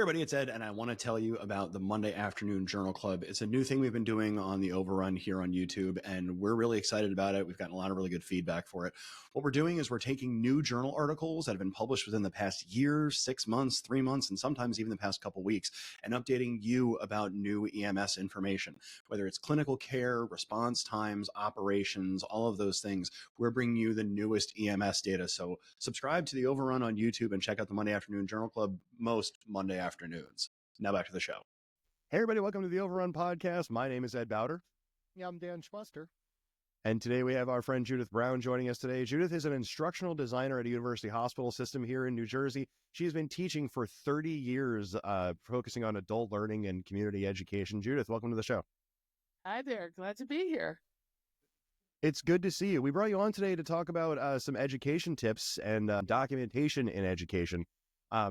everybody, it's Ed, and I want to tell you about the Monday Afternoon Journal Club. It's a new thing we've been doing on the Overrun here on YouTube, and we're really excited about it. We've gotten a lot of really good feedback for it. What we're doing is we're taking new journal articles that have been published within the past year, 6 months, 3 months, and sometimes even the past couple weeks, and updating you about new EMS information, whether it's clinical care, response times, operations, all of those things. We're bringing you the newest EMS data. So subscribe to the Overrun on YouTube and check out the Monday Afternoon Journal Club most Monday afternoons. Now back to the show. Hey everybody, welcome to the Overrun Podcast. My name is Ed Bowder. Yeah, I'm Dan Schmuster. And today we have our friend Judyth Brown joining us today. Judyth is an instructional designer at a university hospital system here in New Jersey. She has been teaching for 30 years, focusing on adult learning and community education. Judyth, welcome to the show. Hi there. Glad to be here. It's good to see you. We brought you on today to talk about some education tips and documentation in education.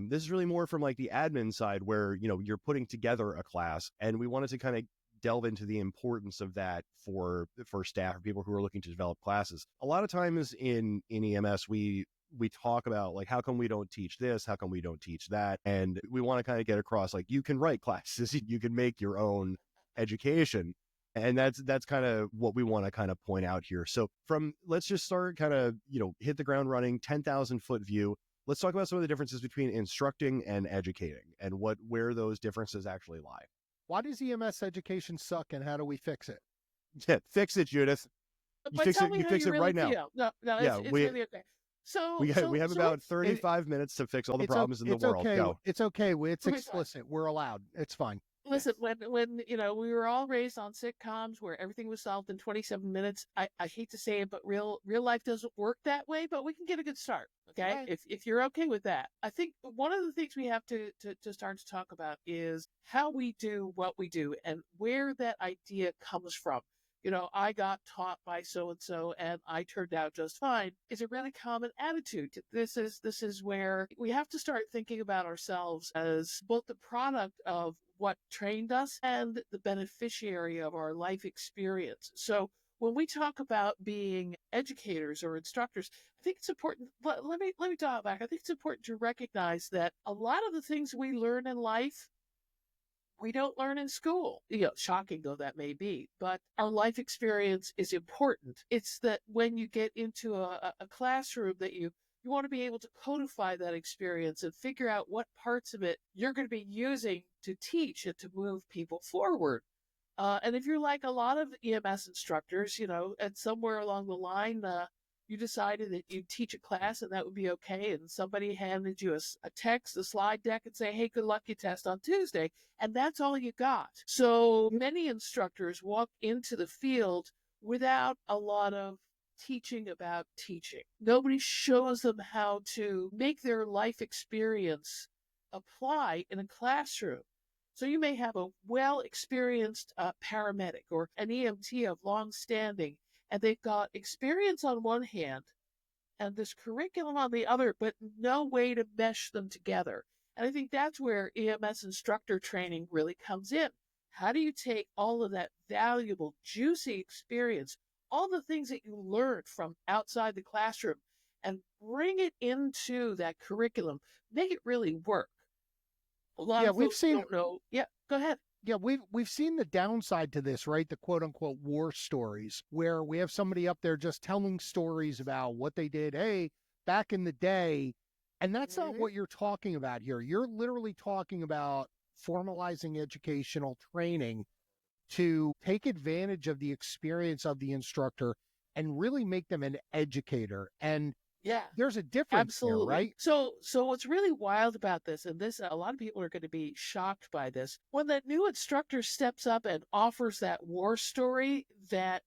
This is really more from like the admin side where, you know, you're putting together a class, and we wanted to kind of delve into the importance of that for staff or people who are looking to develop classes. A lot of times in EMS, we talk about like, how come we don't teach this? How come we don't teach that? And we want to kind of get across like, you can write classes, you can make your own education. And that's kind of what we want to kind of point out here. So let's just start kind of, you know, hit the ground running, 10,000 foot view. Let's talk about some of the differences between instructing and educating and where those differences actually lie. Why does EMS education suck, and how do we fix it? Yeah, fix it, Judyth. You fix it really right now. No, it's really okay. So we have about 35 minutes to fix all the problems in the world. Okay. Go. It's okay. It's explicit. We're allowed. It's fine. Listen, when you know, we were all raised on sitcoms where everything was solved in 27 minutes. I hate to say it, but real life doesn't work that way, but we can get a good start. Okay. Right. If you're okay with that. I think one of the things we have to start to talk about is how we do what we do and where that idea comes from. You know, I got taught by so-and-so and I turned out just fine is a really common attitude. This is where we have to start thinking about ourselves as both the product of what trained us and the beneficiary of our life experience. So when we talk about being educators or instructors, I think it's important. Let me dial back. I think it's important to recognize that a lot of the things we learn in life, we don't learn in school. You know, shocking though that may be, but our life experience is important. It's that when you get into a classroom that you want to be able to codify that experience and figure out what parts of it you're going to be using to teach and to move people forward. And if you're like a lot of EMS instructors, you know, and somewhere along the line, you decided that you'd teach a class and that would be okay, and somebody handed you a text, a slide deck, and say, hey, good luck, you test on Tuesday, and that's all you got. So many instructors walk into the field without a lot of teaching about teaching. Nobody shows them how to make their life experience apply in a classroom. So you may have a well-experienced paramedic or an EMT of long standing, and they've got experience on one hand and this curriculum on the other, but no way to mesh them together. And I think that's where EMS instructor training really comes in. How do you take all of that valuable, juicy experience, all the things that you learned from outside the classroom, and bring it into that curriculum, make it really work? A lot of folks don't know. Yeah, go ahead. Yeah, we've seen the downside to this, right? The quote unquote war stories, where we have somebody up there just telling stories about what they did, hey, back in the day. And that's not what you're talking about here. You're literally talking about formalizing educational training to take advantage of the experience of the instructor and really make them an educator. And yeah, there's a difference. Absolutely. There, right? So what's really wild about this, and this, a lot of people are going to be shocked by this, when that new instructor steps up and offers that war story, that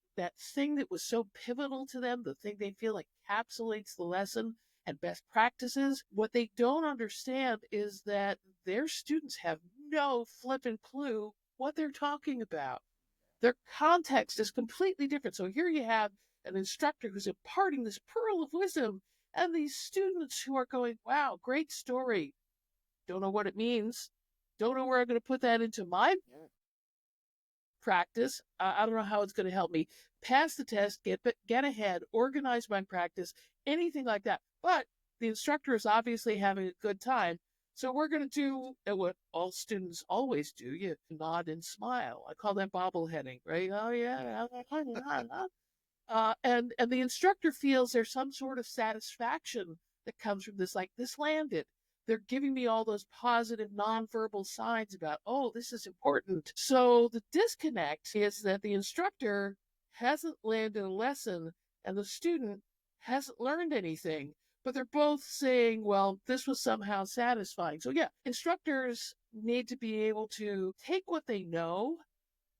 thing that was so pivotal to them, the thing they feel like encapsulates the lesson and best practices, what they don't understand is that their students have no flipping clue what they're talking about. Their context is completely different. So here you have an instructor who's imparting this pearl of wisdom, and these students who are going, wow, great story. Don't know what it means. Don't know where I'm going to put that into my practice. I don't know how it's going to help me pass the test, get ahead, organize my practice, anything like that. But the instructor is obviously having a good time. So we're going to do what all students always do. You nod and smile. I call that bobbleheading, right? Oh, yeah. And the instructor feels there's some sort of satisfaction that comes from this, like, this landed. They're giving me all those positive nonverbal signs about, oh, this is important. So the disconnect is that the instructor hasn't landed a lesson and the student hasn't learned anything, but they're both saying, well, this was somehow satisfying. So yeah, instructors need to be able to take what they know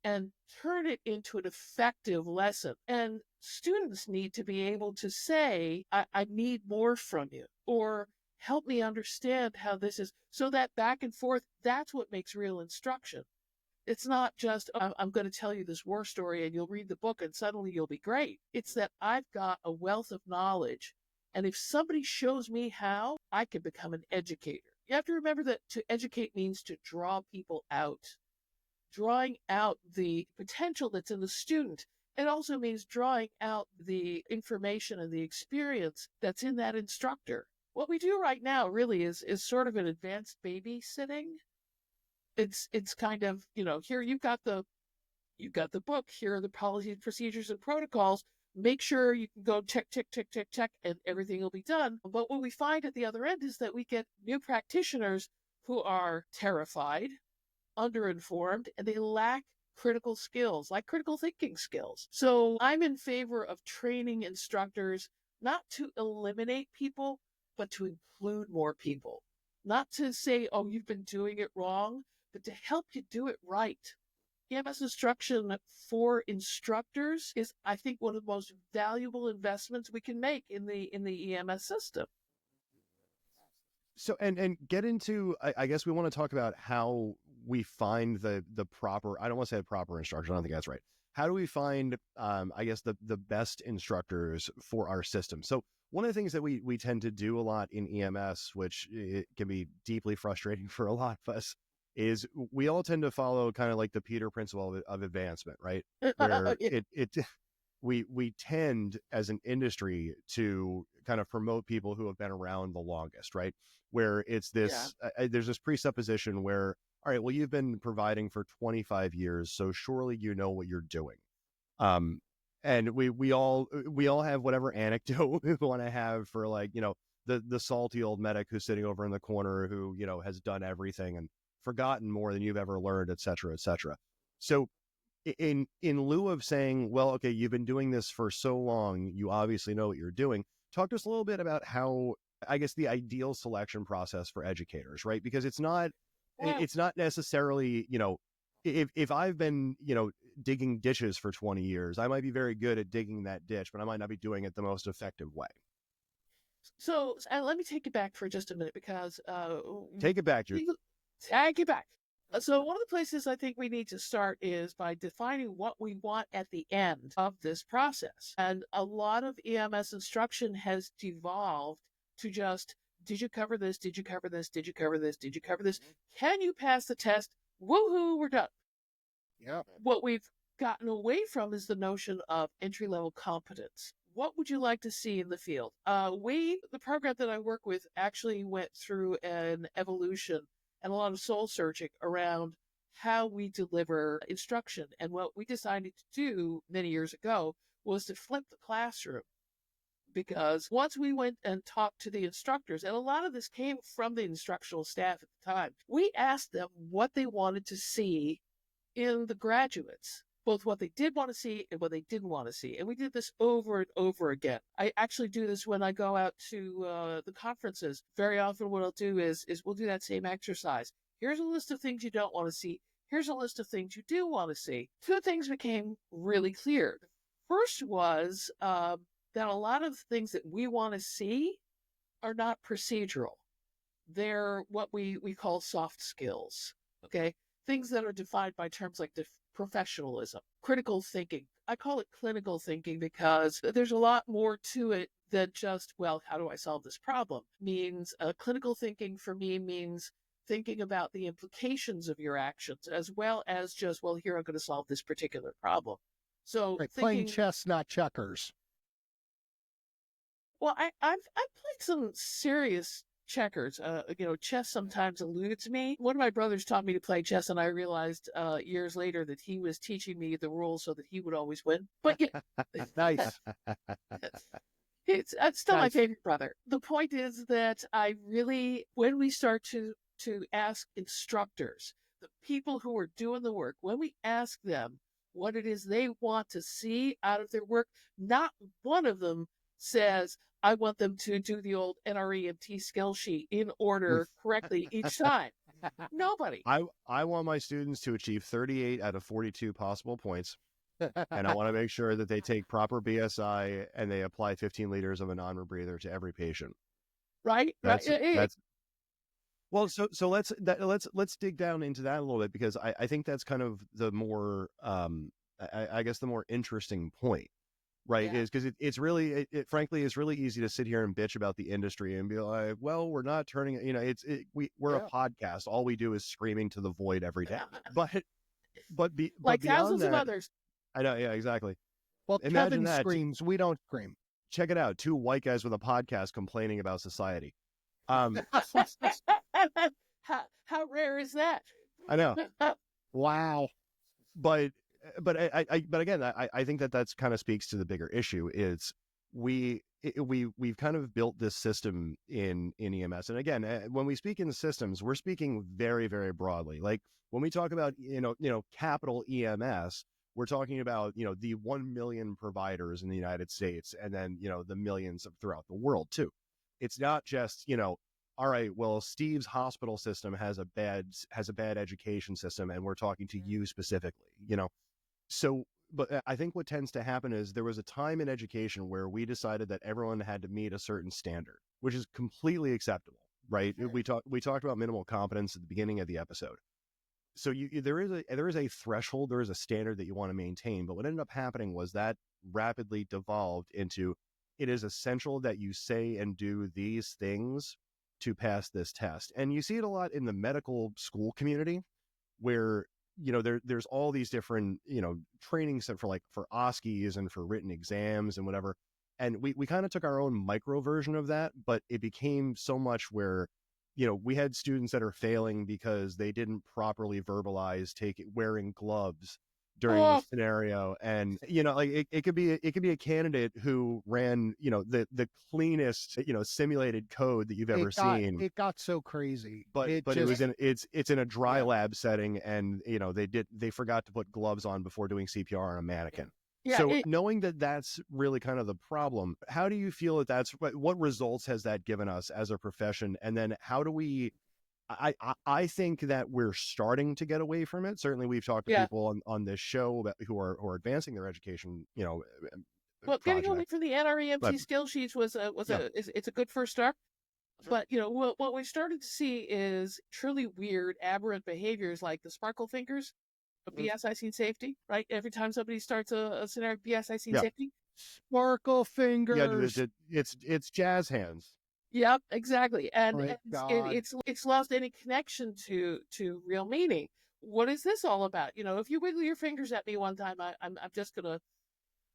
and turn it into an effective lesson. And students need to be able to say, I need more from you, or help me understand how this is. So that back and forth, that's what makes real instruction. It's not just, I'm going to tell you this war story and you'll read the book and suddenly you'll be great. It's that I've got a wealth of knowledge. And if somebody shows me how, I can become an educator. You have to remember that to educate means to draw people out. Drawing out the potential that's in the student. It also means drawing out the information and the experience that's in that instructor. What we do right now really is sort of an advanced babysitting. It's kind of, here you've got the book, here are the policies, procedures, and protocols. Make sure you can go check, and everything will be done. But what we find at the other end is that we get new practitioners who are terrified, underinformed, and they lack critical skills, like critical thinking skills. So I'm in favor of training instructors not to eliminate people, but to include more people. Not to say, oh, you've been doing it wrong, but to help you do it right. EMS instruction for instructors is, I think, one of the most valuable investments we can make in the EMS system. So, and get into, I guess we want to talk about how we find the proper, I don't want to say the proper instruction, I don't think that's right. How do we find, I guess, the best instructors for our system? So one of the things that we tend to do a lot in EMS, which it can be deeply frustrating for a lot of us, is we all tend to follow kind of like the Peter principle of advancement, right? Where we tend as an industry to kind of promote people who have been around the longest, right? Where it's this, there's this presupposition where, all right, well, you've been providing for 25 years, so surely you know what you're doing. And we all have whatever anecdote we want to have for, like, the salty old medic who's sitting over in the corner who, has done everything and forgotten more than you've ever learned, et cetera, et cetera. So in lieu of saying, well, okay, you've been doing this for so long, you obviously know what you're doing, talk to us a little bit about how, I guess, the ideal selection process for educators, right? Because it's not necessarily, if I've been, digging ditches for 20 years, I might be very good at digging that ditch, but I might not be doing it the most effective way. So let me take it back for just a minute, because take it back, Judy. Take it back. So one of the places I think we need to start is by defining what we want at the end of this process. And a lot of EMS instruction has devolved to just, did you cover this? Did you cover this? Did you cover this? Did you cover this? Can you pass the test? Woohoo, we're done. Yeah. What we've gotten away from is the notion of entry-level competence. What would you like to see in the field? The program that I work with actually went through an evolution and a lot of soul searching around how we deliver instruction. And what we decided to do many years ago was to flip the classroom. Because once we went and talked to the instructors, and a lot of this came from the instructional staff at the time, we asked them what they wanted to see in the graduates, both what they did want to see and what they didn't want to see. And we did this over and over again. I actually do this when I go out to the conferences. Very often what I'll do is we'll do that same exercise. Here's a list of things you don't want to see. Here's a list of things you do want to see. Two things became really clear. First was that a lot of things that we want to see are not procedural. They're what we call soft skills, okay? Things that are defined by terms like professionalism, critical thinking. I call it clinical thinking because there's a lot more to it than just, well, how do I solve this problem? Means clinical thinking for me means thinking about the implications of your actions as well as just, well, here I'm going to solve this particular problem. So playing chess, not checkers. Well, I've played some serious checkers. Chess sometimes eludes me. One of my brothers taught me to play chess, and I realized years later that he was teaching me the rules so that he would always win. But yeah, Nice. it's still my Nice. favorite brother. The point is that when we start to ask instructors, the people who are doing the work, when we ask them what it is they want to see out of their work, not one of them says, I want them to do the old NREMT skill sheet in order correctly each time. Nobody. I want my students to achieve 38 out of 42 possible points. And I want to make sure that they take proper BSI and they apply 15 liters of a non-rebreather to every patient. Right? That's right. Well, so let's dig down into that a little bit, because I think that's kind of the more I guess the more interesting point, right? Yeah. Is because it's really frankly it's really easy to sit here and bitch about the industry and be like, well, we're not turning it. We're a podcast. All we do is screaming to the void every day. But Like beyond thousands of that, others. I know, yeah, exactly. Well, Imagine Kevin that. screams, we don't scream. Check it out. Two white guys with a podcast complaining about society. How rare is that? I know. Wow. But again, I think that's kind of speaks to the bigger issue. Is we've kind of built this system in EMS, and again, when we speak in systems, we're speaking very, very broadly. Like when we talk about capital EMS, we're talking about the 1 million providers in the United States, and then the millions throughout the world too. It's not just all right, well, Steve's hospital system has a bad education system, and we're talking to you specifically, So, but I think what tends to happen is there was a time in education where we decided that everyone had to meet a certain standard, which is completely acceptable, right? Sure. We talked about minimal competence at the beginning of the episode. So there is a threshold, there is a standard that you want to maintain. But what ended up happening was that rapidly devolved into, it is essential that you say and do these things to pass this test. And you see it a lot in the medical school community, where there's all these different trainings for OSCEs and for written exams and whatever, and we kind of took our own micro version of that, but it became so much where we had students that are failing because they didn't properly verbalize wearing gloves during the scenario. And it could be a candidate who ran the cleanest simulated code that you've ever seen. It got so crazy, but it was it's in a dry lab setting, and they forgot to put gloves on before doing CPR on a mannequin. Yeah, so knowing that that's really kind of the problem, how do you feel that what results has that given us as a profession? And then how do we, I think that we're starting to get away from it. Certainly we've talked to people on this show who are advancing their education, well, getting away from the NREMT skill sheets it's a good first start. But what we started to see is truly weird, aberrant behaviors like the sparkle fingers. BSIC safety, right? Every time somebody starts a scenario, BSIC safety, sparkle fingers. Yeah, it's jazz hands. Yep, exactly, and it's lost any connection to real meaning. What is this all about? If you wiggle your fingers at me one time, I'm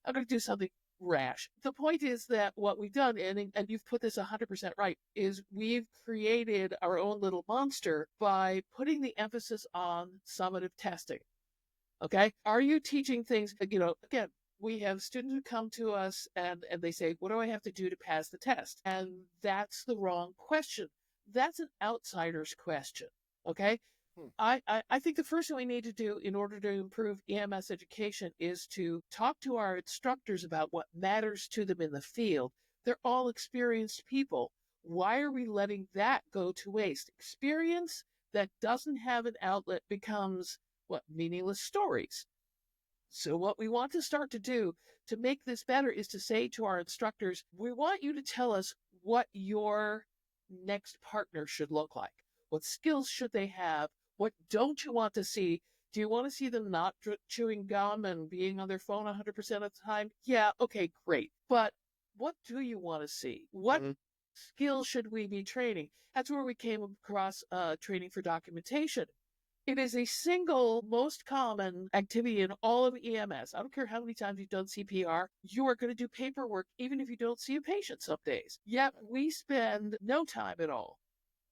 gonna do something rash. The point is that what we've done, and you've put this 100% right, is we've created our own little monster by putting the emphasis on summative testing. Okay. Are you teaching things, again, we have students who come to us and they say, what do I have to do to pass the test? And that's the wrong question. That's an outsider's question. Okay. I think the first thing we need to do in order to improve EMS education is to talk to our instructors about what matters to them in the field. They're all experienced people. Why are we letting that go to waste? Experience that doesn't have an outlet becomes meaningless stories. So what we want to start to do to make this better is to say to our instructors, we want you to tell us what your next partner should look like. What skills should they have? What don't you want to see? Do you want to see them not chewing gum and being on their phone 100% of the time? Yeah, okay, great. But what do you want to see? What skills should we be training? That's where we came across training for documentation. It is a single most common activity in all of EMS. I don't care how many times you've done CPR, you are going to do paperwork even if you don't see a patient some days. Yet we spend no time at all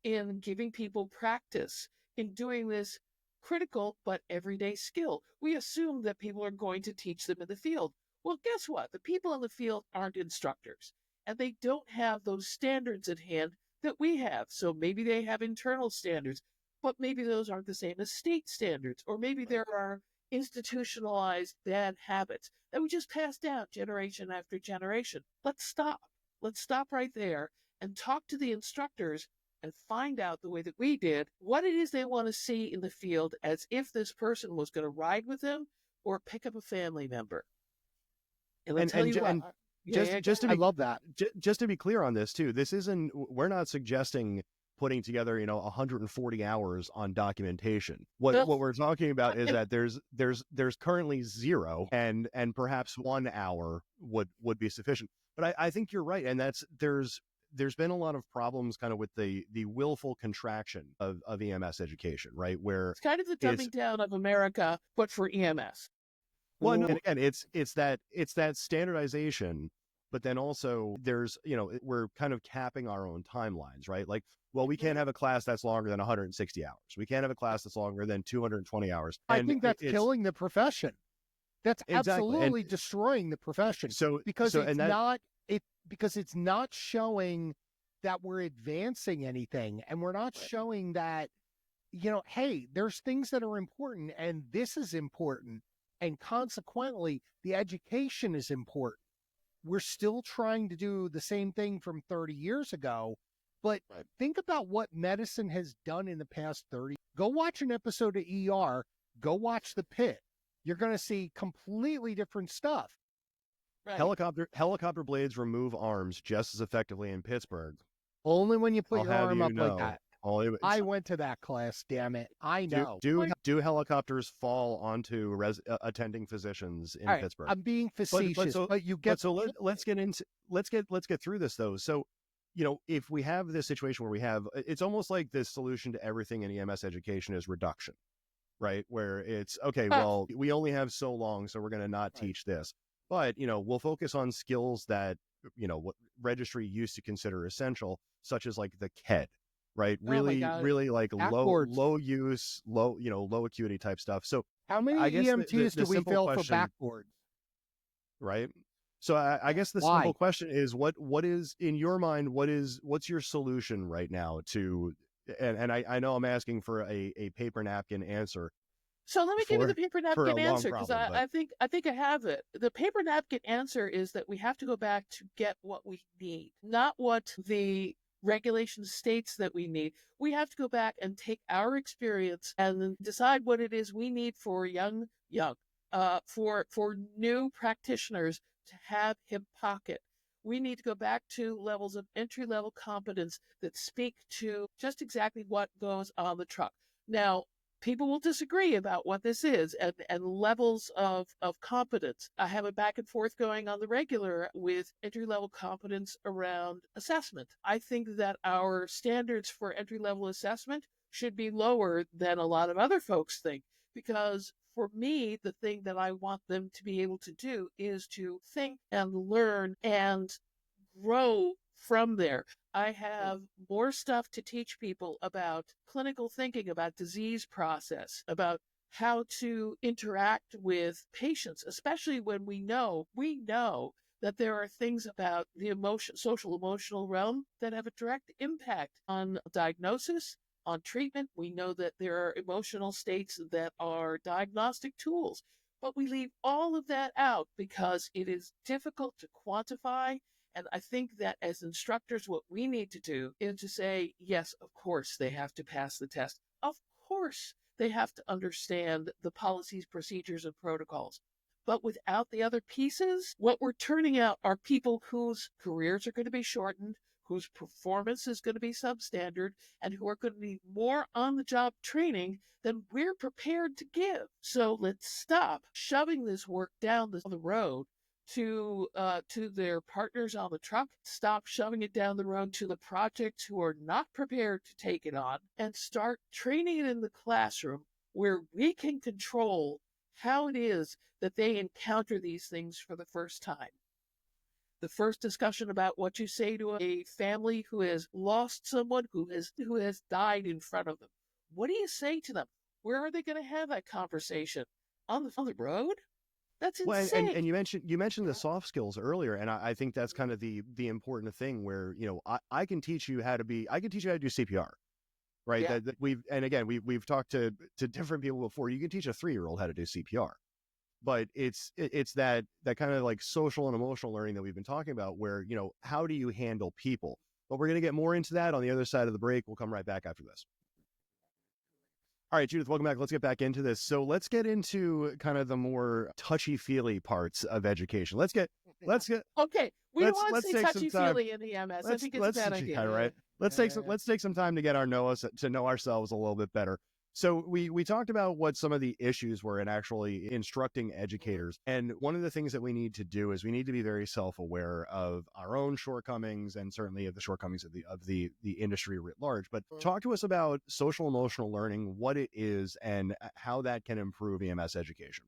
in giving people practice in doing this critical but everyday skill. We assume that people are going to teach them in the field. Well, guess what? The people in the field aren't instructors, and they don't have those standards at hand that we have. So maybe they have internal standards, but maybe those aren't the same as state standards, or maybe there are institutionalized bad habits that we just pass down generation after generation. Let's stop. Let's stop right there and talk to the instructors and find out the way that we did what it is they want to see in the field, as if this person was going to ride with them or pick up a family member. And I'll tell you what. Just to be, I love that. Just to be clear on this too, we're not suggesting putting together 140 hours on documentation. What we're talking about is that there's currently 0, and perhaps 1 hour would be sufficient. But I think you're right, and there's been a lot of problems kind of with the willful contraction of EMS education, right? Where it's kind of the dumbing down of America, but for EMS. Well, no, and again, it's that standardization, but then also there's, we're kind of capping our own timelines, right? Like, well, we can't have a class that's longer than 160 hours. We can't have a class that's longer than 220 hours. I think that's killing the profession. That's absolutely destroying the profession. Because it's not showing that we're advancing anything, and we're not showing that, hey, there's things that are important, and this is important, and consequently, the education is important. We're still trying to do the same thing from 30 years ago, but think about what medicine has done in the past 30. Go watch an episode of ER. Go watch The Pit. You're going to see completely different stuff. Right. Helicopter blades remove arms just as effectively in Pittsburgh. Only when you put your arm up like that. I went to that class, damn it. I know. Do helicopters fall onto attending physicians in Pittsburgh? I'm being facetious, but you get. So let's get through this though. So, if we have this situation where it's almost like the solution to everything in EMS education is reduction, right? Where it's okay, well, we only have so long, so we're going to not teach this, but we'll focus on skills that what registry used to consider essential, such as like the KED. Right. Really like low use, low acuity type stuff. So how many EMTs do we fail for backboards? Right. So I guess the simple question is what is in your mind, what's your solution right now to, and I know I'm asking for a paper napkin answer. So let me give you the paper napkin answer, because I think I have it. The paper napkin answer is that we have to go back to get what we need, not what the regulation states that we need. We have to go back and take our experience and then decide what it is we need for for new practitioners to have hip pocket. We need to go back to levels of entry-level competence that speak to just exactly what goes on the truck. Now, people will disagree about what this is and levels of competence. I have a back and forth going on the regular with entry-level competence around assessment. I think that our standards for entry-level assessment should be lower than a lot of other folks think, because for me, the thing that I want them to be able to do is to think and learn and grow from there. I have more stuff to teach people about clinical thinking, about disease process, about how to interact with patients, especially when we know that there are things about the social emotional realm that have a direct impact on diagnosis, on treatment. We know that there are emotional states that are diagnostic tools, but we leave all of that out because it is difficult to quantify. And I think that as instructors, what we need to do is to say, yes, of course, they have to pass the test. Of course, they have to understand the policies, procedures, and protocols. But without the other pieces, what we're turning out are people whose careers are going to be shortened, whose performance is going to be substandard, and who are going to need more on-the-job training than we're prepared to give. So let's stop shoving this work down the road to their partners on the truck, stop shoving it down the road to the projects who are not prepared to take it on, and start training it in the classroom where we can control how it is that they encounter these things for the first time. the first discussion about what you say to a family who has lost someone who has died in front of them. What do you say to them? Where are they going to have that conversation? On the road? That's Well, insane. and you mentioned the soft skills earlier, and I think that's kind of the important thing where, you know, I can teach you how to do CPR, right? Yeah. That we've talked to different people before. You can teach a 3-year-old how to do CPR, but it's that kind of like social and emotional learning that we've been talking about, where, you know, how do you handle people? But we're going to get more into that on the other side of the break. We'll come right back after this. All right, Judyth, welcome back. Let's get back into this. So let's get into kind of the more touchy-feely parts of education. Let's get okay. We don't want to let's say take some touchy-feely in EMS. I think it's a bad idea. Right. Let's take some time to get to know ourselves a little bit better. So we talked about what some of the issues were in actually instructing educators. And one of the things that we need to do is we need to be very self-aware of our own shortcomings, and certainly of the shortcomings of the industry writ large. But talk to us about social emotional learning, what it is, and how that can improve EMS education.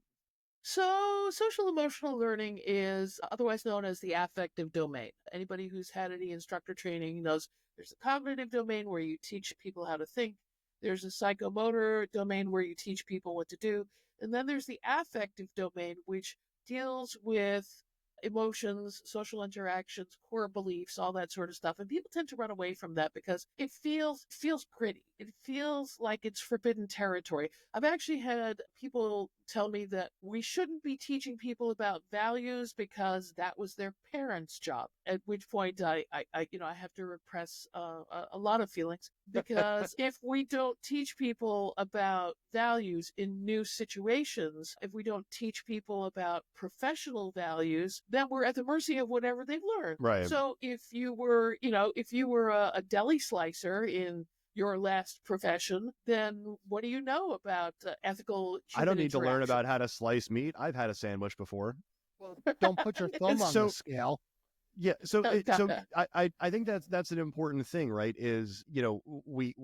So, social emotional learning is otherwise known as the affective domain. Anybody who's had any instructor training knows there's a cognitive domain where you teach people how to think. There's a psychomotor domain where you teach people what to do. And then there's the affective domain, which deals with emotions, social interactions, core beliefs, all that sort of stuff. And people tend to run away from that because it feels gritty. It feels like it's forbidden territory. I've actually had people tell me that we shouldn't be teaching people about values because that was their parents' job. At which point I have to repress a lot of feelings, because if we don't teach people about values in new situations, if we don't teach people about professional values, then we're at the mercy of whatever they've learned. Right. So if you were a deli slicer in your last profession, then what do you know about ethical human I don't need to learn interaction? about how to slice meat. I've had a sandwich before. Well, don't put your thumb on the scale. Yeah, so I think that's an important thing, right? Is, you know,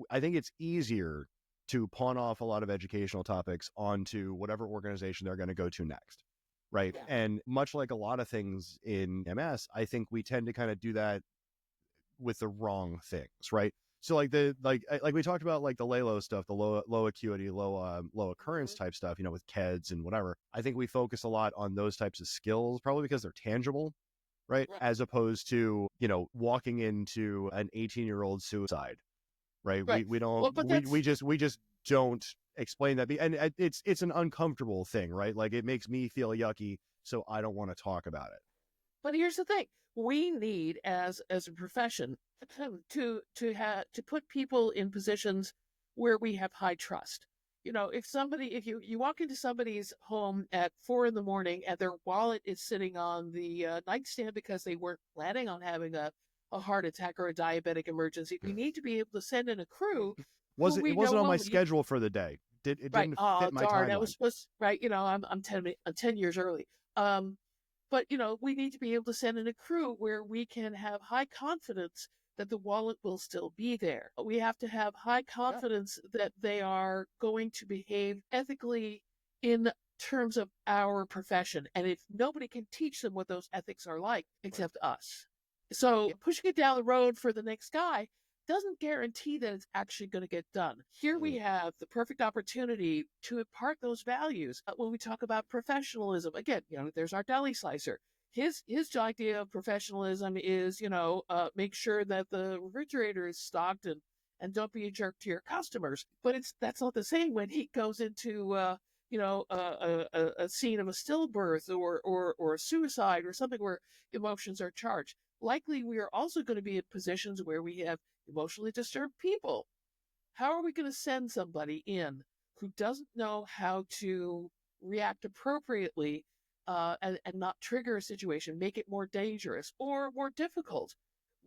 I think it's easier to pawn off a lot of educational topics onto whatever organization they're going to go to next, right? Yeah. And much like a lot of things in MS, I think we tend to kind of do that with the wrong things, right? So like we talked about, like the LALO stuff, the low acuity, low occurrence type stuff, you know, with KEDS and whatever. I think we focus a lot on those types of skills, probably because they're tangible, right? As opposed to, you know, walking into an 18-year-old suicide, right? We don't, we just don't explain that. And it's an uncomfortable thing, right? Like, it makes me feel yucky, so I don't want to talk about it. But here's the thing: we need, as a profession, to put people in positions where we have high trust. You know, if you walk into somebody's home at 4 a.m. and their wallet is sitting on the nightstand because they weren't planning on having a heart attack or a diabetic emergency, we need to be able to send in a crew. It wasn't on my schedule for the day. It didn't fit my timeline. That was supposed, right? You know, I'm 10 years early. But, you know, we need to be able to send in a crew where we can have high confidence that the wallet will still be there. We have to have high confidence that they are going to behave ethically in terms of our profession. And if nobody can teach them what those ethics are like except us. So pushing it down the road for the next guy doesn't guarantee that it's actually going to get done. Here we have the perfect opportunity to impart those values. When we talk about professionalism, again, you know, there's our deli slicer. His idea of professionalism is, you know, make sure that the refrigerator is stocked and don't be a jerk to your customers. But that's not the same when he goes into a scene of a stillbirth or a suicide or something where emotions are charged. Likely, we are also going to be in positions where we have emotionally disturbed people. How are we going to send somebody in who doesn't know how to react appropriately and not trigger a situation, make it more dangerous or more difficult?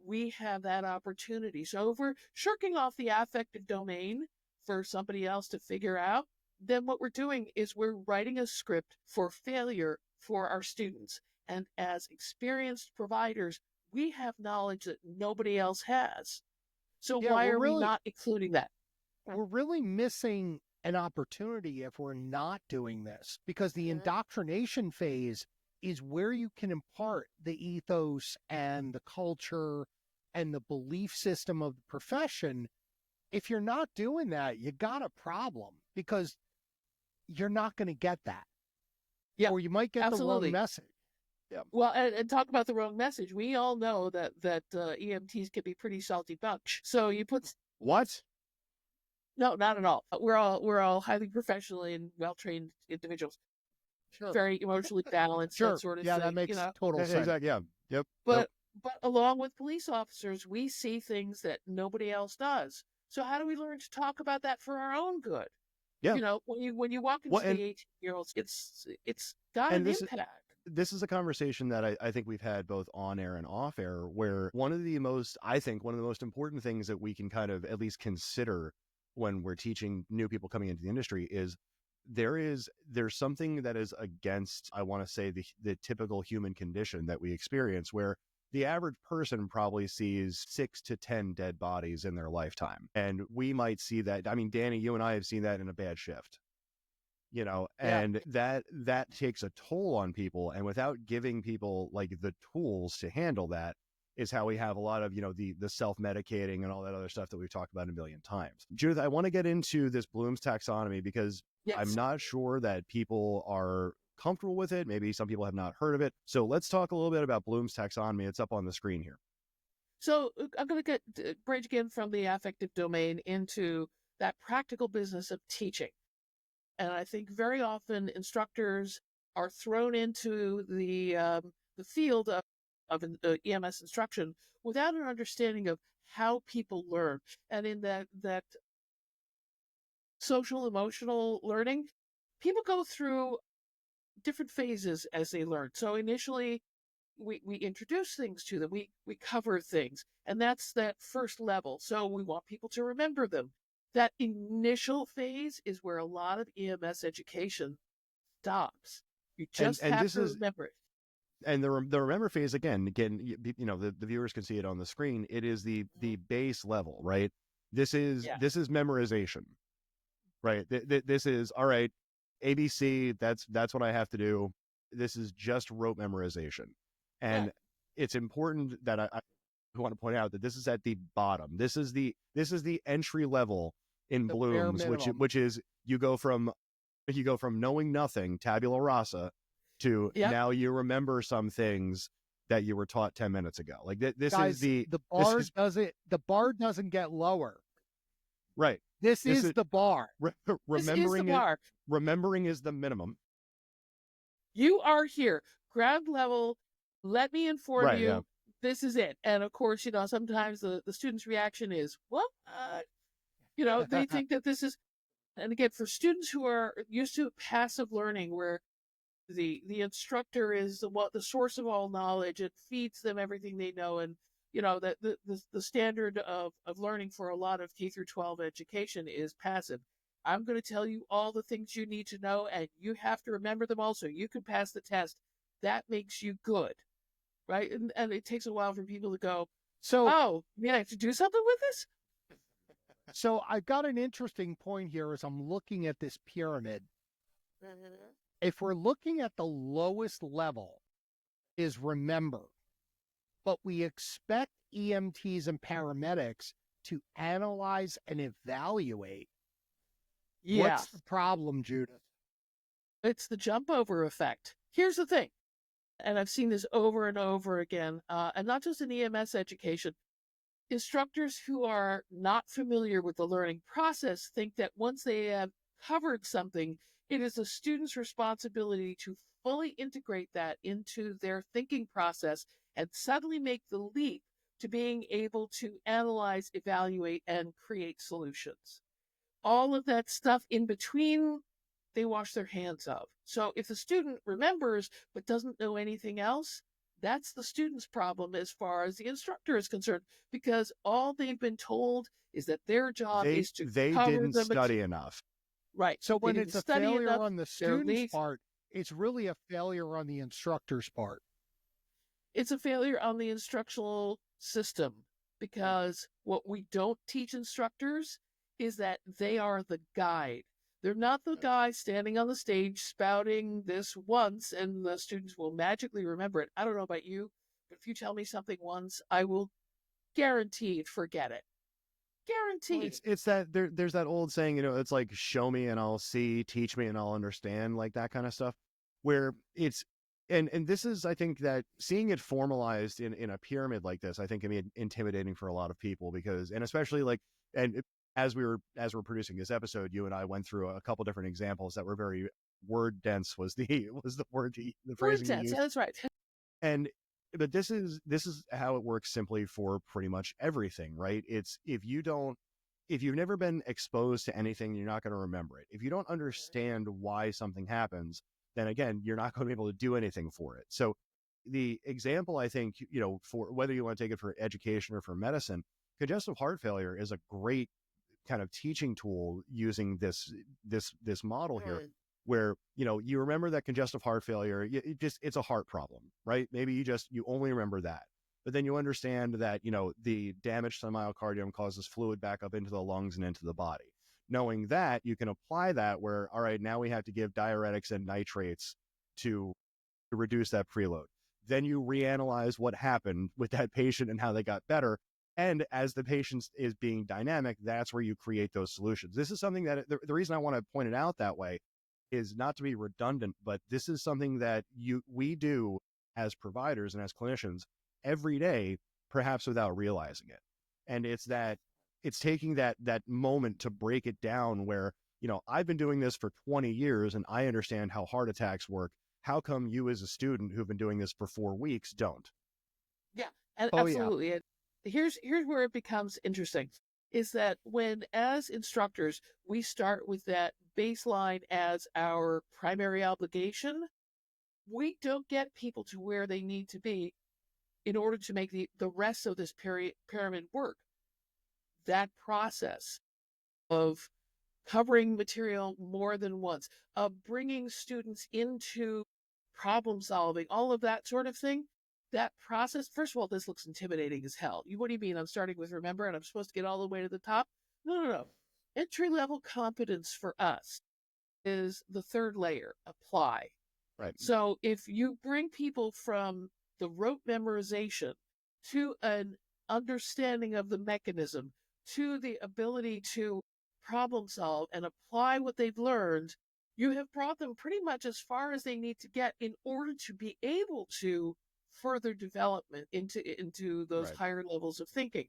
We have that opportunity. So if we're shirking off the affective domain for somebody else to figure out, then what we're doing is we're writing a script for failure for our students. And as experienced providers, we have knowledge that nobody else has. So why are we not including that? We're really missing an opportunity if we're not doing this, because the indoctrination phase is where you can impart the ethos and the culture and the belief system of the profession. If you're not doing that, you got a problem, because you're not going to get that. Yeah, or you might get absolutely. the wrong message. Yeah. Well, and talk about the wrong message. We all know that EMTs can be pretty salty bunch. So you put What? No, not at all. We're all highly professional and well trained individuals. Sure. Very emotionally balanced, Sure. that sort of Yeah, thing. that makes you know? total Yeah, sense. exactly. Yeah. Yep. But along with police officers, we see things that nobody else does. So how do we learn to talk about that for our own good? Yeah. You know, when you walk into the 18-year-olds, it's got an impact. This is a conversation that I think we've had both on air and off air, where one of the most important things that we can kind of at least consider when we're teaching new people coming into the industry is there's something that is against, I want to say, the typical human condition that we experience, where the average person probably sees 6 to 10 dead bodies in their lifetime. And we might see that. I mean, Danny, you and I have seen that in a bad shift, you know, and that takes a toll on people. And without giving people like the tools to handle that is how we have a lot of, you know, the self-medicating and all that other stuff that we've talked about a million times. Judyth, I want to get into this Bloom's taxonomy because I'm not sure that people are comfortable with it. Maybe some people have not heard of it. So let's talk a little bit about Bloom's taxonomy. It's up on the screen here. So I'm going to bridge again from the affective domain into that practical business of teaching. And I think very often instructors are thrown into the field of EMS instruction without an understanding of how people learn. And in that social emotional learning, people go through different phases as they learn. So initially, we introduce things to them, we cover things, and that's that first level. So we want people to remember them. That initial phase is where a lot of EMS education stops. You just have to remember it. And the remember phase, again, you know, the viewers can see it on the screen. It is the base level, right? This is memorization, right? This is, all right, ABC, that's what I have to do. This is just rote memorization. And it's important that I want to point out that this is at the bottom. This is the entry level in Bloom's, which is you go from knowing nothing, tabula rasa, to now you remember some things that you were taught 10 minutes ago. Like this Guys, is the bar doesn't get lower. Right. This is the bar. Remembering is the minimum. You are here, ground level. Let me inform you. Yeah. This is it. And of course, you know, sometimes the student's reaction is, what? You know, they think that this is, and again, for students who are used to passive learning, where the instructor is the source of all knowledge, it feeds them everything they know, and you know that the standard of learning for a lot of K through 12 education is passive. I'm going to tell you all the things you need to know, and you have to remember them all so you can pass the test. That makes you good, right? And it takes a while for people to go, you mean I have to do something with this? So I've got an interesting point here as I'm looking at this pyramid. If we're looking at the lowest level is remember, but we expect EMTs and paramedics to analyze and evaluate. What's the problem, Judyth? It's the jump over effect. Here's the thing, and I've seen this over and over again, and not just in EMS education. Instructors who are not familiar with the learning process think that once they have covered something, it is a student's responsibility to fully integrate that into their thinking process and suddenly make the leap to being able to analyze, evaluate, and create solutions. All of that stuff in between, they wash their hands of. So if the student remembers but doesn't know anything else, that's the student's problem as far as the instructor is concerned, because all they've been told is that their job is to cover they didn't study enough. Right. So when it's a failure on the student's part, it's really a failure on the instructor's part. It's a failure on the instructional system, because what we don't teach instructors is that they are the guide. They're not the guy standing on the stage spouting this once and the students will magically remember it. I don't know about you, but if you tell me something once, I will guaranteed forget it. Guaranteed. It's that there's that old saying, it's like show me and I'll see, teach me and I'll understand, like that kind of stuff, where it's and this is, I think, that seeing it formalized in a pyramid like this, I think, can be intimidating for a lot of people, because, and especially like, as we're producing this episode, you and I went through a couple different examples that were very word dense, was the word, the phrasing you used. That's right. But this is how it works simply for pretty much everything, right? It's if you've never been exposed to anything, you're not going to remember it. If you don't understand why something happens, then again, you're not going to be able to do anything for it. So the example, I think, for whether you want to take it for education or for medicine, congestive heart failure is a great kind of teaching tool using this model here, where, you remember that congestive heart failure, it's a heart problem, right? Maybe you only remember that, but then you understand that, the damage to the myocardium causes fluid back up into the lungs and into the body. Knowing that, you can apply that where, all right, now we have to give diuretics and nitrates to reduce that preload. Then you reanalyze what happened with that patient and how they got better. And as the patient is being dynamic, that's where you create those solutions. This is something that the reason I want to point it out that way is not to be redundant, but this is something that we do as providers and as clinicians every day, perhaps without realizing it. And it's taking that moment to break it down where, I've been doing this for 20 years and I understand how heart attacks work. How come you as a student who've been doing this for 4 weeks don't? Yeah, absolutely. Yeah. And here's where it becomes interesting, is that when, as instructors, we start with that baseline as our primary obligation, we don't get people to where they need to be in order to make the rest of this pyramid work. That process of covering material more than once, of bringing students into problem solving, all of that sort of thing, that process, first of all, this looks intimidating as hell. What do you mean I'm starting with remember and I'm supposed to get all the way to the top? No. Entry-level competence for us is the third layer, apply. Right. So if you bring people from the rote memorization to an understanding of the mechanism, to the ability to problem solve and apply what they've learned, you have brought them pretty much as far as they need to get in order to be able to further development into those Right. higher levels of thinking.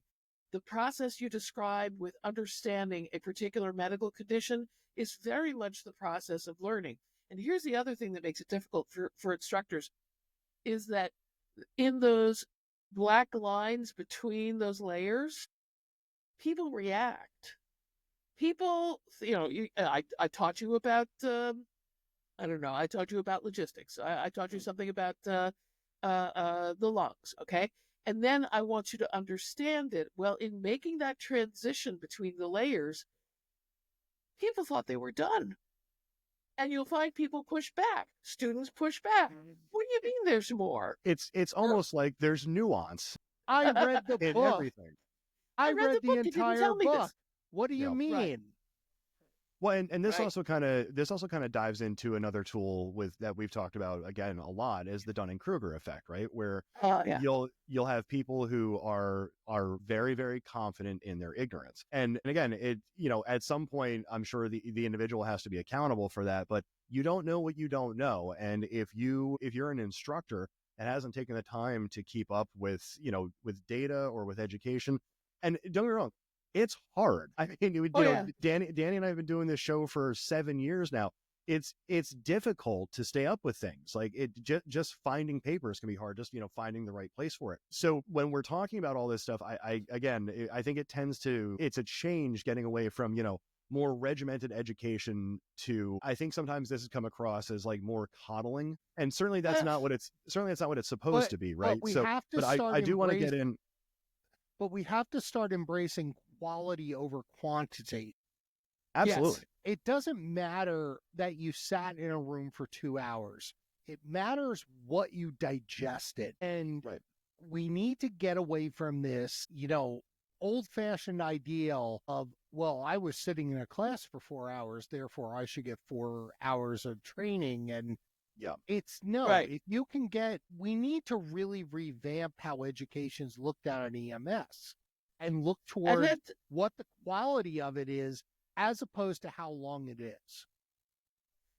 The process you described with understanding a particular medical condition is very much the process of learning. And here's the other thing that makes it difficult for instructors, is that in those black lines between those layers, people react. People, I taught you about, I taught you about logistics. I taught you something about the lungs, okay? And then I want you to understand it. Well, in making that transition between the layers, people thought they were done. And you'll find people push back. Students push back. What do you mean there's more? It's almost like there's nuance I read the in book. everything. I read the book. entire book. This. What do you mean? Right. Well, and this Right. also kind of dives into another tool that we've talked about again a lot, is the Dunning-Kruger effect, right? Where Yeah. you'll have people who are very, very confident in their ignorance, and again, at some point, I'm sure the individual has to be accountable for that, but you don't know what you don't know, and if you're an instructor that hasn't taken the time to keep up with data or with education, and don't get me wrong, it's hard. I mean, Danny and I have been doing this show for 7 years now. It's difficult to stay up with things. Like just finding papers can be hard. Just finding the right place for it. So when we're talking about all this stuff, I think it's a change getting away from more regimented education to, I think sometimes this has come across as like more coddling, and certainly that's not what it's supposed to be, right? I do want to get in. But we have to start embracing quality over quantity. Absolutely. Yes. It doesn't matter that you sat in a room for 2 hours. It matters what you digested. And we need to get away from this, old-fashioned ideal of, well, I was sitting in a class for 4 hours, therefore I should get 4 hours of training. And Yeah. it's no, Right. if you can we need to really revamp how education's looked at in EMS and look And toward that, what the quality of it is as opposed to how long it is.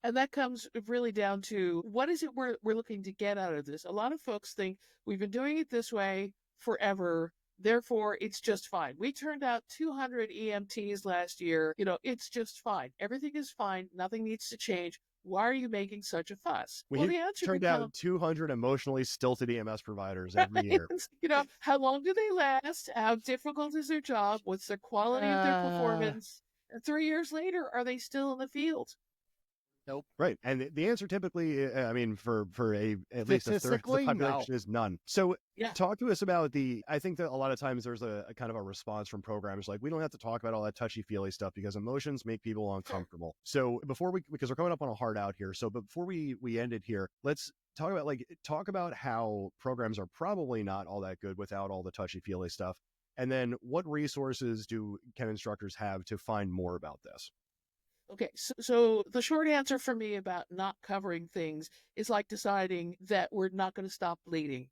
and that comes really down to what is it we're looking to get out of this. A lot of folks think we've been doing it this way forever, therefore it's just fine. We turned out 200 EMTs last year. It's just fine. Everything is fine. Nothing needs to change. Why are you making such a fuss? We Well, the answer turned becomes, out 200 emotionally stilted EMS providers every year. how long do they last? How difficult is their job? What's the quality of their performance? And 3 years later, are they still in the field? Nope. Right. And the answer typically, I mean, for at least a third of the Statistically, population no. is none. So Yeah. talk to us about I think that a lot of times there's a kind of a response from programs like, we don't have to talk about all that touchy-feely stuff because emotions make people uncomfortable. So because we're coming up on a hard out here. So before we end it here, let's talk about how programs are probably not all that good without all the touchy-feely stuff. And then what resources can instructors have to find more about this? Okay, so the short answer for me about not covering things is like deciding that we're not going to stop bleeding,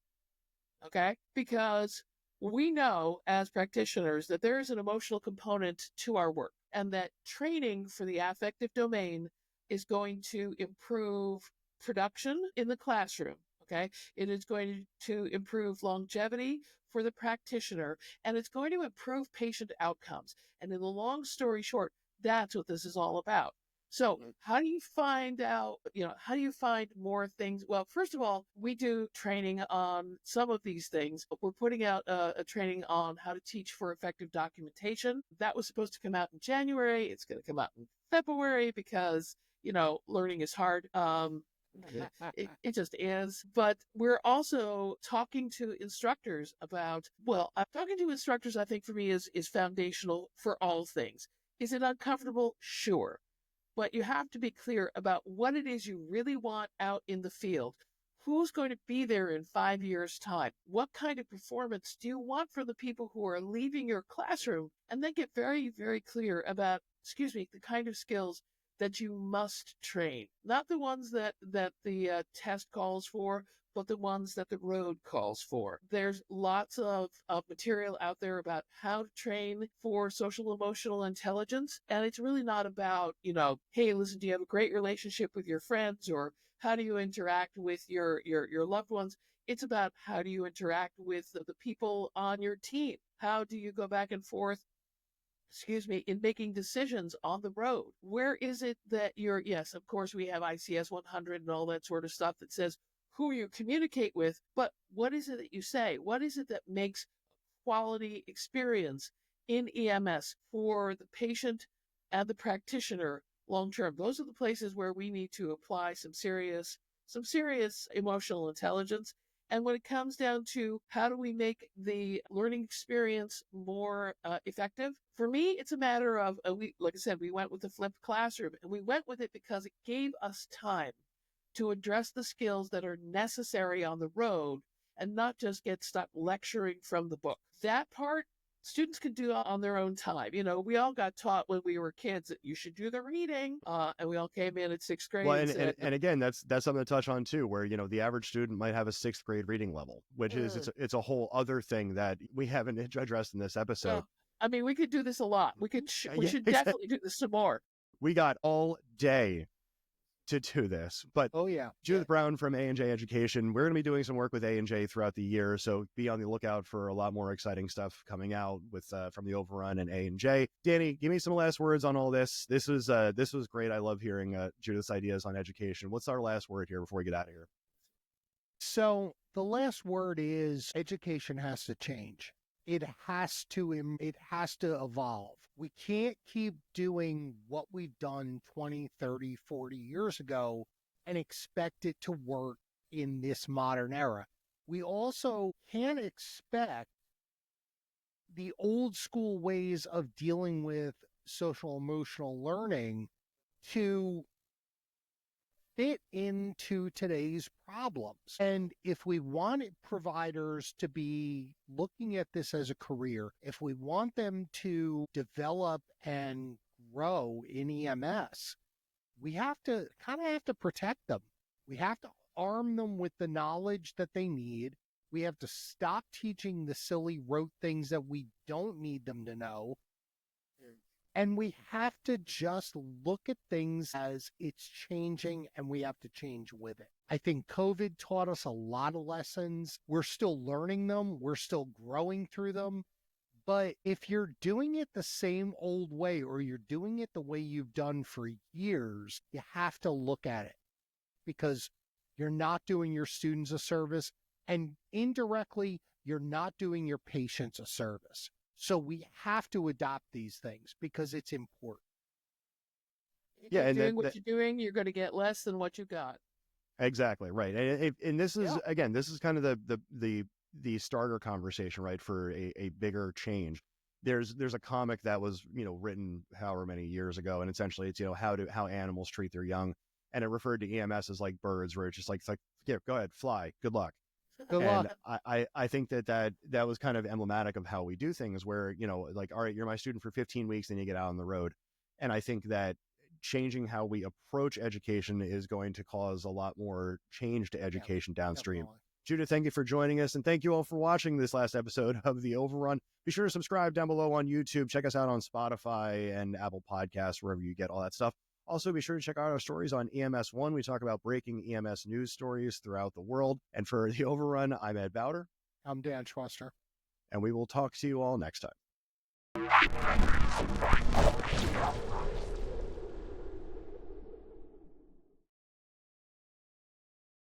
okay? Because we know as practitioners that there is an emotional component to our work, and that training for the affective domain is going to improve production in the classroom, okay? It is going to improve longevity for the practitioner, and it's going to improve patient outcomes. And in the long story short, that's what this is all about. So how do you find out, how do you find more things? Well, first of all, we do training on some of these things. We're putting out a training on how to teach for effective documentation. That was supposed to come out in January. It's going to come out in February because, learning is hard. It just is. But we're also talking to instructors about, talking to instructors, I think for me is foundational for all things. Is it uncomfortable? Sure. But you have to be clear about what it is you really want out in the field. Who's going to be there in 5 years' time? What kind of performance do you want for the people who are leaving your classroom? And then get very, very clear about, the kind of skills that you must train. Not the ones that the test calls for, but the ones that the road calls for. There's lots of material out there about how to train for social emotional intelligence. And it's really not about, hey, listen, do you have a great relationship with your friends, or how do you interact with your loved ones? It's about how do you interact with the people on your team? How do you go back and forth in making decisions on the road? Where is it that yes, of course, we have ICS 100 and all that sort of stuff that says who you communicate with, but what is it that you say? What is it that makes quality experience in EMS for the patient and the practitioner long term? Those are the places where we need to apply some serious emotional intelligence. And when it comes down to how do we make the learning experience more effective, for me, it's a matter of, like I said, we went with the flipped classroom, and we went with it because it gave us time to address the skills that are necessary on the road and not just get stuck lecturing from the book. That part, students can do on their own time. We all got taught when we were kids that you should do the reading, and we all came in at sixth grade. Well, and again, that's something to touch on too, where the average student might have a sixth grade reading level, which is it's a whole other thing that we haven't addressed in this episode. Well, I mean, we could do this a lot. We should definitely do this some more. We got all day to do this, but Oh yeah, Judyth Brown from A&J Education. We're going to be doing some work with A&J throughout the year, so be on the lookout for a lot more exciting stuff coming out with from the Overrun and A&J. Danny, give me some last words on all this. This was great. I love hearing Judyth's ideas on education. What's our last word here before we get out of here? So the last word is education has to change. It has to evolve. We can't keep doing what we've done 20, 30, 40 years ago and expect it to work in this modern era. We also can't expect the old school ways of dealing with social emotional learning to fit into today's problems. And if we want providers to be looking at this as a career, if we want them to develop and grow in EMS, we have to protect them. We have to arm them with the knowledge that they need. We have to stop teaching the silly rote things that we don't need them to know. And we have to just look at things as it's changing, and we have to change with it. I think COVID taught us a lot of lessons. We're still learning them. We're still growing through them. But if you're doing it the same old way, or you're doing it the way you've done for years, you have to look at it, because you're not doing your students a service, and indirectly, you're not doing your patients a service. So we have to adopt these things because it's important. Yeah, and doing what you're doing, you're going to get less than what you got. Exactly right. And this is again, this is kind of the starter conversation, right, for a bigger change. There's a comic that was written however many years ago, and essentially it's how animals treat their young, and it referred to EMS as like birds, where it's just like yeah, go ahead, fly, good luck. Good luck. I think that was kind of emblematic of how we do things, where, like, all right, you're my student for 15 weeks, then you get out on the road. And I think that changing how we approach education is going to cause a lot more change to education downstream. Definitely. Judyth, thank you for joining us. And thank you all for watching this last episode of The Overrun. Be sure to subscribe down below on YouTube. Check us out on Spotify and Apple Podcasts, wherever you get all that stuff. Also, be sure to check out our stories on EMS One. We talk about breaking EMS news stories throughout the world. And for The Overrun, I'm Ed Bowder. I'm Dan Schwester. And we will talk to you all next time.